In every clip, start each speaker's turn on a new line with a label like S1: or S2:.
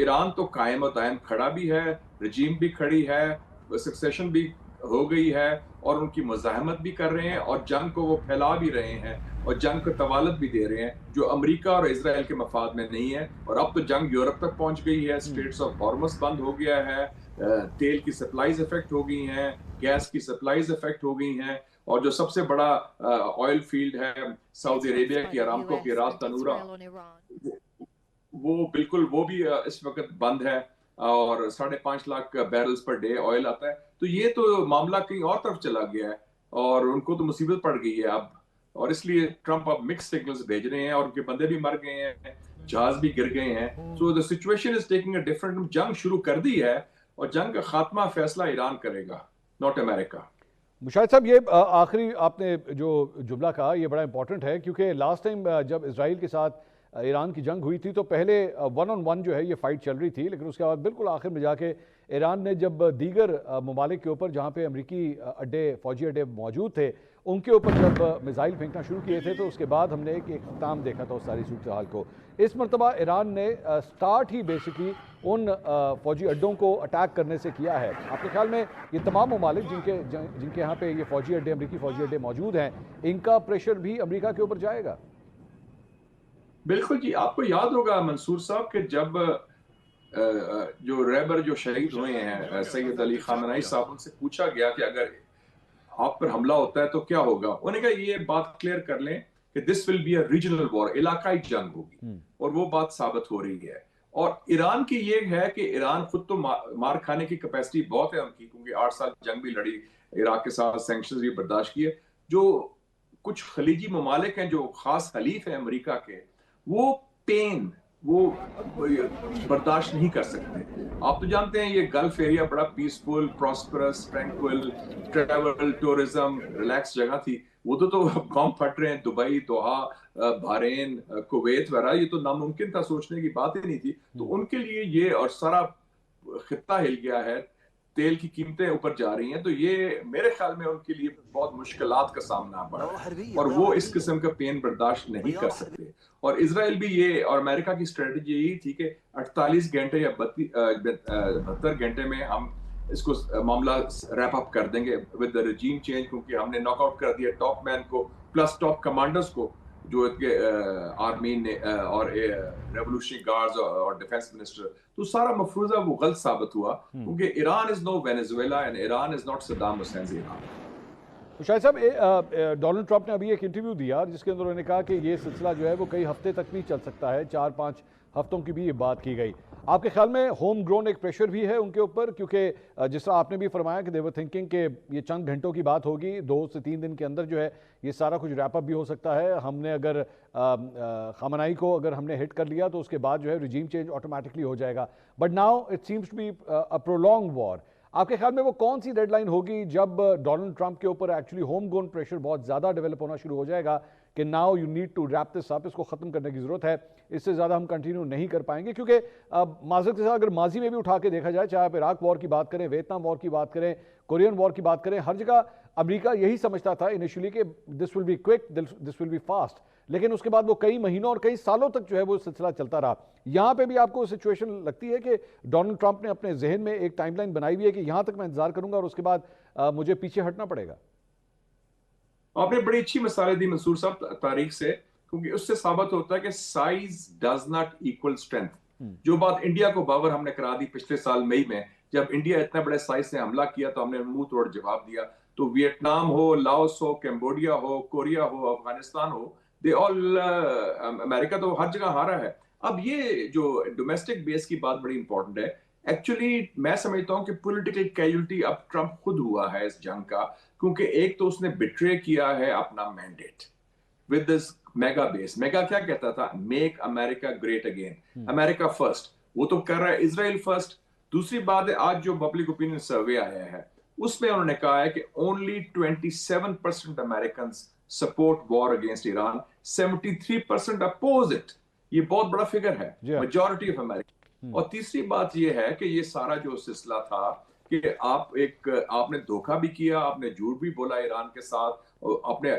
S1: ایران تو قائم و دائم کھڑا بھی ہے، رجیم بھی کھڑی ہے، سکسیشن بھی ہو گئی ہے، اور ان کی مزاحمت بھی کر رہے ہیں، اور جنگ کو وہ پھیلا بھی رہے ہیں، اور جنگ کو طوالت بھی دے رہے ہیں جو امریکہ اور اسرائیل کے مفاد میں نہیں ہے. اور اب تو جنگ یورپ تک پہنچ گئی ہے، اسٹریٹس آف ہارمز بند ہو گیا ہے، تیل کی سپلائیز افیکٹ ہو گئی ہیں، گیس کی سپلائیز افیکٹ ہو گئی ہیں، اور جو سب سے بڑا آئل فیلڈ ہے سعودی عربیہ کی ارامکو کی راس تنورہ، وہ بالکل وہ بھی اس وقت بند ہے، اور 5.5 لاکھ بیرلز پر ڈے آئل آتا ہے. تو یہ تو معاملہ کہیں اور طرف چلا گیا ہے، اور ان کو تو مصیبت پڑ گئی ہے اب، اور اس لیے ٹرمپ اب مکس سگنلز بھیج رہے ہیں، اور ان کے بندے بھی مر گئے ہیں، جہاز بھی گر گئے ہیں. سو the situation is taking a different. جنگ شروع کر دی ہے، اور جنگ کا خاتمہ فیصلہ ایران کرے گا، ناٹ امریکہ.
S2: مشاہد صاحب، یہ آخری آپ نے جو جملہ کہا یہ بڑا امپورٹنٹ ہے، کیونکہ لاسٹ ٹائم جب اسرائیل کے ساتھ ایران کی جنگ ہوئی تھی تو پہلے 1-on-1 جو ہے یہ فائٹ چل رہی تھی، لیکن اس کے بعد بالکل آخر میں جا کے ایران نے جب دیگر ممالک کے اوپر جہاں پہ امریکی فوجی اڈے موجود تھے ان کے اوپر جب میزائل پھینکنا شروع کیے تھے، تو اس کے بعد ہم نے ایک اختتام دیکھا تھا اس ساری صورتحال کو. اس مرتبہ ایران نے سٹارٹ ہی بیسکلی ان فوجی اڈوں کو اٹیک کرنے سے کیا ہے. آپ کے خیال میں یہ تمام ممالک جن کے یہاں پہ یہ فوجی اڈے امریکی فوجی اڈے موجود ہیں، ان کا پریشر بھی امریکہ کے اوپر جائے گا؟
S1: بالکل جی. آپ کو یاد ہوگا منصور صاحب کہ جب جو ریبر جو شہید ہوئے ہیں سید علی خامنہئی صاحب، ان سے پوچھا گیا کہ اگر آپ پر حملہ ہوتا ہے تو کیا ہوگا، انہوں نے کہا یہ بات کلیئر کر لیں کہ this will be a regional وار، علاقائی جنگ ہوگی، اور وہ بات ثابت ہو رہی ہے. اور ایران کی یہ ہے کہ ایران خود تو مار کھانے کی کیپیسٹی بہت ہے ان کی، کیونکہ 8 سال جنگ بھی لڑی، عراق کے ساتھ سینکشنز بھی برداشت کیے. جو کچھ خلیجی ممالک ہیں جو خاص حلیف ہیں امریکہ کے، وہ پین وہ برداشت نہیں کر سکتے. آپ تو جانتے ہیں یہ گلف ایریا بڑا peaceful, prosperous, tranquil, travel, tourism, relax جگہ تھی. وہ تو بم پھٹ رہے ہیں، دبئی، دوحہ، بحرین، کویت وغیرہ، یہ تو ناممکن تھا، سوچنے کی بات ہی نہیں تھی. تو ان کے لیے یہ، اور سارا خطہ ہل گیا ہے، تیل کی قیمتیں اوپر جا رہی ہیں، تو یہ میرے خیال میں ان کے لیے بہت مشکلات کا سامنا پڑ رہا ہے، اور وہ اس قسم کا پین برداشت نہیں کر سکتے. اور اسرائیل بھی یہ، اور امریکہ کی اسٹریٹجی یہی تھی کہ 48 گھنٹے یا 72 گھنٹے میں ہم اس کو معاملہ ریپ اپ کر دیں گے ود دا رجیم چینج، کیونکہ ہم نے ناک آؤٹ کر دیا ٹاپ مین کو پلس ٹاپ کمانڈرز کو، جو آرمی نے اور ریولوشنری گارڈز اور ڈیفنس منسٹر. تو سارا مفروضہ وہ غلط ثابت ہوا، کیونکہ Iran is no Venezuela and Iran is not Saddam Hussein Iran.
S2: Shahid sahib, Donald Trump نے ابھی ایک انٹرویو دیا جس کے اندر انہوں نے کہا کہ یہ سلسلہ جو ہے وہ کئی ہفتے تک بھی چل سکتا ہے، 4-5 ہفتوں کی بھی یہ بات کی گئی. آپ کے خیال میں ہوم گرون ایک پریشر بھی ہے ان کے اوپر؟ کیونکہ جس طرح آپ نے بھی فرمایا کہ دے ور تھنکنگ کہ یہ چند گھنٹوں کی بات ہوگی، 2 سے 3 دن کے اندر جو ہے یہ سارا کچھ ریپ اپ بھی ہو سکتا ہے. ہم نے اگر خامنہئی کو اگر ہم نے ہٹ کر لیا تو اس کے بعد جو ہے رجیم چینج آٹومیٹکلی ہو جائے گا. But now it seems to be a prolonging war. آپ کے خیال میں وہ کون سی ڈیڈ لائن ہوگی جب ڈونلڈ ٹرمپ کے اوپر ایکچولی ہوم گرون پریشر بہت زیادہ ڈیولپ ہونا شروع ہو جائے گا کہ now you need to wrap this up, اس کو ختم کرنے کی ضرورت ہے، اس سے زیادہ ہم کنٹینیو نہیں کر پائیں گے؟ کیونکہ معذرت کے ساتھ اگر ماضی میں بھی اٹھا کے دیکھا جائے، چاہے آپ عراق وار کی بات کریں، ویتنام وار کی بات کریں، کورین وار کی بات کریں، ہر جگہ امریکہ یہی سمجھتا تھا انیشلی کہ this will be quick, this will be fast, لیکن اس کے بعد وہ کئی مہینوں اور کئی سالوں تک جو ہے وہ سلسلہ چلتا رہا. یہاں پہ بھی آپ کو سچویشن لگتی ہے کہ ڈونلڈ ٹرمپ نے اپنے ذہن میں ایک ٹائم لائن بنائی ہوئی ہے کہ یہاں تک میں انتظار کروں گا اور اس کے بعد مجھے پیچھے ہٹنا پڑے گا؟
S1: آپ نے بڑی اچھی مثالیں دی منصور صاحب تاریخ سے، کیونکہ اس سے ثابت ہوتا ہے کہ size does not equal strength. جو بات انڈیا کو باور ہم نے کرا دی پچھلے سال مئی میں، جب انڈیا اتنے بڑے سائز سے حملہ کیا تو ہم نے منہ توڑ جواب دیا. تو ویتنام ہو، لاؤس ہو، کمبوڈیا ہو، کوریا ہو، افغانستان ہو، دے آل، امریکہ تو ہر جگہ ہارا ہے. اب یہ جو ڈومیسٹک بیس کی بات بڑی امپورٹنٹ ہے. ایکچولی میں سمجھتا ہوں کہ پولیٹیکل کیجولٹی اب ٹرمپ خود ہوا ہے اس جنگ کا، کیونکہ ایک تو اس نے بٹرے کیا ہے اپنا mandate with this mega base. Mega کیا کہتا تھا؟ میک امریکہ گریٹ اگین، امریکہ فرسٹ. وہ تو کر رہا ہے اسرائیل فرسٹ. دوسری بات ہے، آج جو پبلک اوپینین سروے آیا ہے اس میں انہوں نے کہا ہے کہ only 27% Americans support war against Iran, 73% oppose it. یہ بہت بڑا فگر ہے، میجورٹی آف امریکہ. اور تیسری بات یہ ہے کہ یہ سارا جو سلسلہ تھا کہ آپ نے دھوکہ بھی کیا، آپ نے جھوٹ بھی بولا ایران کے ساتھ، اپنے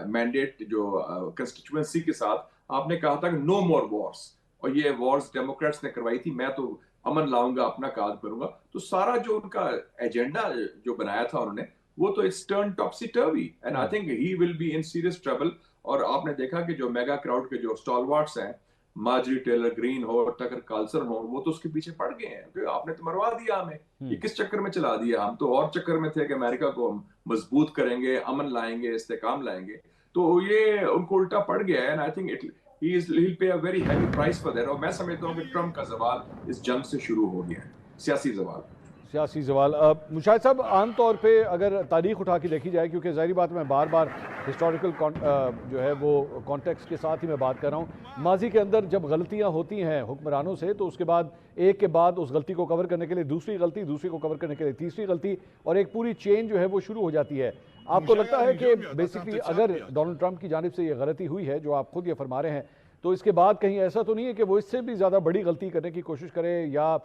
S1: مینڈیٹ جو کنسٹیچوئنسی کے ساتھ آپ نے کہا تھا کہ نو مور وارز، اور یہ وارز ڈیموکریٹس نے کروائی تھی، میں تو امن لاؤں گا، اپنا کام کروں گا. تو سارا جو ان کا ایجنڈا جو بنایا تھا انہوں نے، وہ تو it's turn topsy turvy and I think he will be in serious trouble. اور آپ نے دیکھا کہ جو میگا کراؤڈ کے جو اسٹالوارٹس ہیں، مارجری ٹیلر گرین ہو، ٹکر کارلسن ہو، وہ تو اس کے پیچھے پڑ گئے ہیں کہ آپ نے تو مروا دیا ہمیں. یہ کس چکر میں چلا دیا؟ ہم تو اور چکر میں تھے کہ امریکہ کو ہم مضبوط کریں گے، امن لائیں گے، استحکام لائیں گے. تو یہ ان کو الٹا پڑ گیا ہے and I think he'll pay a very heavy price for that. اور میں سمجھتا ہوں کہ ٹرمپ کا زوال اس جنگ سے شروع ہو گیا ہے، سیاسی زوال.
S2: سیاسی زوال. مشاہد صاحب، عام طور پہ اگر تاریخ اٹھا کے دیکھی جائے، کیونکہ ظاہری بات میں بار بار ہسٹوریکل جو ہے وہ کانٹیکسٹ کے ساتھ ہی میں بات کر رہا ہوں، ماضی کے اندر جب غلطیاں ہوتی ہیں حکمرانوں سے تو اس کے بعد ایک کے بعد اس غلطی کو کور کرنے کے لیے دوسری غلطی، دوسری کو کور کرنے کے لیے تیسری غلطی، اور ایک پوری چین جو ہے وہ شروع ہو جاتی ہے. آپ کو لگتا ہے کہ بیسکلی اگر ڈونلڈ ٹرمپ کی جانب سے یہ غلطی ہوئی ہے جو آپ خود یہ فرما رہے ہیں، تو اس کے بعد کہیں ایسا تو نہیں ہے کہ وہ اس سے بھی زیادہ بڑی غلطی کرنے کی کوشش کرے، یا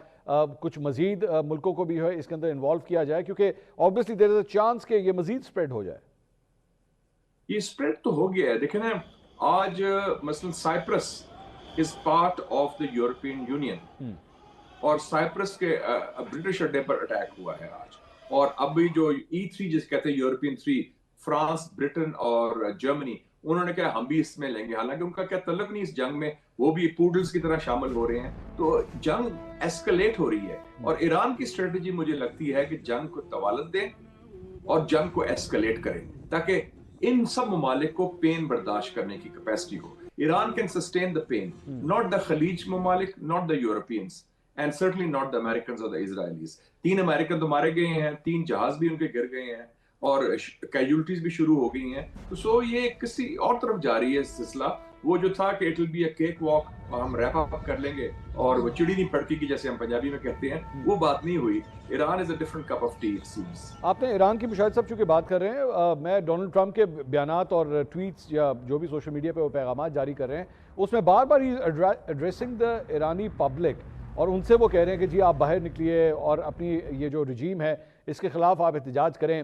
S2: کچھ مزید ملکوں کو بھی ہے اس کے اندر انوالو کیا جائے، کیونکہ obviously there is a chance کہ یہ مزید سپریڈ ہو جائے؟
S1: یہ سپریڈ تو ہو گیا ہے. دیکھیں نا، آج مثلا Cyprus is part of the European union, اور سائپرس کے برٹش اڈے پر اٹیک ہوا ہے آج. اور اب بھی جو E3 جس کہتے ہیں یورپین 3، فرانس، برٹن اور جرمنی، انہوں نے کہا ہم بھی اس میں لیں گے، حالانکہ ان کا کیا تعلق نہیں اس جنگ میں، وہ بھی پوڈلز کی طرح شامل ہو رہے ہیں. تو جنگ ایسکلیٹ ہو رہی ہے، اور ایران کی اسٹریٹجی مجھے لگتی ہے کہ جنگ کو طوالت دیں اور جنگ کو ایسکلیٹ کریں، تاکہ ان سب ممالک کو پین برداشت کرنے کی کیپیسٹی ہو. Iran can sustain the pain, not the خلیج ممالک، not the Europeans, and certainly not the Americans اور دا اسرائیلیز. 3 امریکن تو مارے گئے ہیں، 3 جہاز بھی ان کے گر گئے ہیں، اور کیجولٹیز بھی شروع ہو گئی ہیں. تو سو یہ کسی اور طرف جا رہی ہے سلسلہ. وہ جو تھا کہ it will be a cakewalk اور ہم ریپ اپ کر لیں گے اور وہ چڑی نہیں پڑکی کی جیسے ہم پنجابی میں کہتے ہیں، وہ بات نہیں ہوئی. Iran is a different cup of tea it seems.
S2: آپ نے ایران کی مشاہد صاحب چونکہ بات کر رہے ہیں، میں ڈونلڈ ٹرمپ کے بیانات اور ٹویٹس یا جو بھی سوشل میڈیا پہ وہ پیغامات جاری کر رہے ہیں، اس میں بار بار ایڈریسنگ دا ایرانی پبلک، اور ان سے وہ کہہ رہے ہیں کہ جی آپ باہر نکلیے اور اپنی یہ جو رجیم ہے اس کے خلاف آپ احتجاج کریں.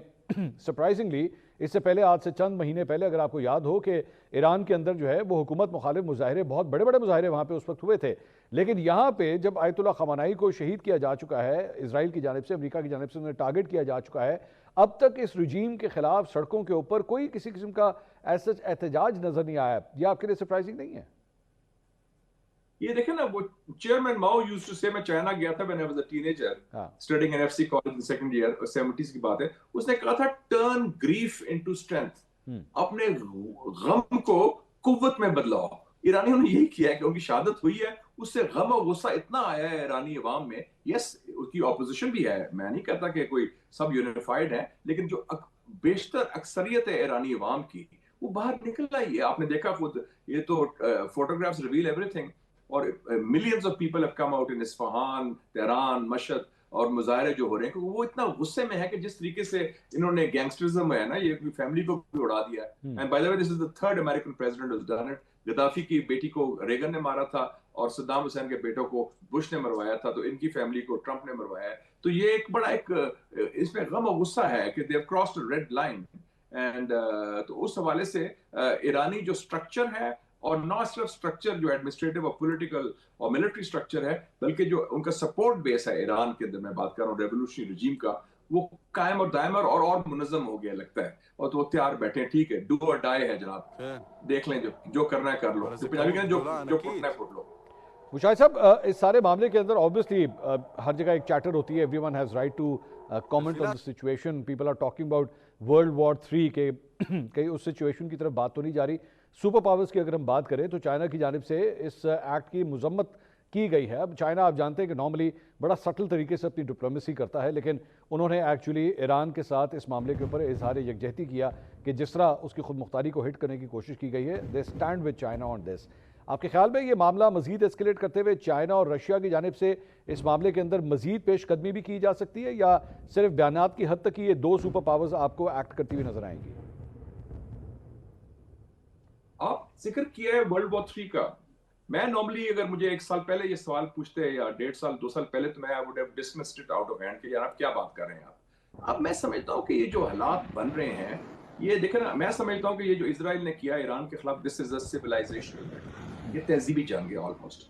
S2: سرپرائزنگلی اس سے پہلے، آج سے چند مہینے پہلے اگر آپ کو یاد ہو، کہ ایران کے اندر جو ہے وہ حکومت مخالف مظاہرے، بہت بڑے بڑے مظاہرے وہاں پہ اس وقت ہوئے تھے. لیکن یہاں پہ جب آیت اللہ خامنائی کو شہید کیا جا چکا ہے اسرائیل کی جانب سے، امریکہ کی جانب سے انہیں ٹارگٹ کیا جا چکا ہے، اب تک اس رجیم کے خلاف سڑکوں کے اوپر کوئی کسی قسم کا ایسا احتجاج نظر نہیں آیا. یہ آپ کے لیے سرپرائزنگ نہیں ہے؟
S1: یہ دیکھیں نا، وہ چیئرمین ماؤ یوزڈ ٹو سے، میں چائنا گیا تھا when I was a teenager studying in FC college in second year، 70s کی بات ہے. اس نے کہا تھا turn grief into strength، اپنے غم کو قوت میں بدلاؤ. ایرانیوں نے یہی کیا ہے کہ ان کی شہادت ہوئی ہے، اس سے غم اور غصہ اتنا آیا ہے ایرانی عوام میں. یس، اس کی اپوزیشن بھی ہے، میں نہیں کہتا کہ کوئی سب یونیفائڈ ہے، لیکن جو بیشتر اکثریت ہے ایرانی عوام کی، وہ باہر نکل آئی ہے. آپ نے دیکھا خود، یہ تو فوٹوگرافز ریویل ایوری تھنگ، اور millions of people have come out in Isfahan, Tehran, مشہد، اور مظاہرے جو ہو رہے ہیں کہ وہ اتنا غصے میں ہے کہ جس طریقے سے انہوں نے گینگسٹرزم ہے نا، یہ فیملی کو بھی اڑا دیا ہے. And by the way this is the third American president who done it. Gaddafi کی بیٹی کو ریگن نے مارا تھا، اور صدام حسین کے بیٹوں کو بش نے مروایا تھا، تو ان کی فیملی کو ٹرمپ نے مروایا ہے. تو یہ ایک بڑا ایک اس میں غم اور غصہ ہے کہ they have crossed a red line. And تو اس حوالے سے ایرانی جو سٹرکچر ہے، اور نہ صرف سٹرکچر جو ایڈمنسٹریٹو اور پولیٹیکل اور ملٹری سٹرکچر ہے، بلکہ جو ان کا سپورٹ بیس ہے ایران کے اندر، میں بات کر رہا ہوں ریولوشنری رجیم کا، وہ قائم اور دائم اور منظم ہو گیا لگتا ہے. اور تو وہ تیار بیٹھے ہیں، ٹھیک ہے، ڈو اور ڈائی ہے جناب، دیکھ لیں جو کرنا ہے کر لو، پنجابی کہتے ہیں جو پھٹنا ہے پھٹ لو.
S2: مشاہد صاحب، اس سارے معاملے کے اندر obviously ہر جگہ ایک چیٹر ہوتی ہے، everyone has right to comment on the situation. People are talking about world war 3 کہ کہیں اس سچویشن کی طرف بات تو نہیں جا رہی. سپر پاورز کی اگر ہم بات کریں تو چائنا کی جانب سے اس ایکٹ کی مذمت کی گئی ہے. اب چائنا آپ جانتے ہیں کہ نارملی بڑا سٹل طریقے سے اپنی ڈپلومیسی کرتا ہے، لیکن انہوں نے ایکچولی ایران کے ساتھ اس معاملے کے اوپر اظہار یکجہتی کیا کہ جس طرح اس کی خود مختاری کو ہٹ کرنے کی کوشش کی گئی ہے. دے اسٹینڈ ود چائنا آن دس. آپ کے خیال میں یہ معاملہ مزید ایسکیلیٹ کرتے ہوئے چائنا اور رشیا کی جانب سے اس معاملے کے اندر مزید پیش قدمی بھی کی جا سکتی ہے، یا صرف بیانات کی حد تک ہی یہ 2 سپر پاورز آپ کو ایکٹ کرتی ہوئی نظر آئیں گی؟
S1: آپ ذکر کیا ہے ورلڈ وار 3 کا. میں نارملی اگر مجھے 1 سال پہلے یہ سوال پوچھتے یا 1.5 سال 2 سال پہلے، تو میں would have dismissed it out of hand کہ یار آپ کیا بات کر رہے ہیں آپ. اب میں سمجھتا ہوں کہ یہ جو حالات بن رہے ہیں، یہ دیکھیں نا، میں سمجھتا ہوں کہ یہ جو اسرائیل نے کیا ایران کے خلاف، دس از اے سویلائزیشن، یہ تہذیبی جنگ ہے آلموسٹ.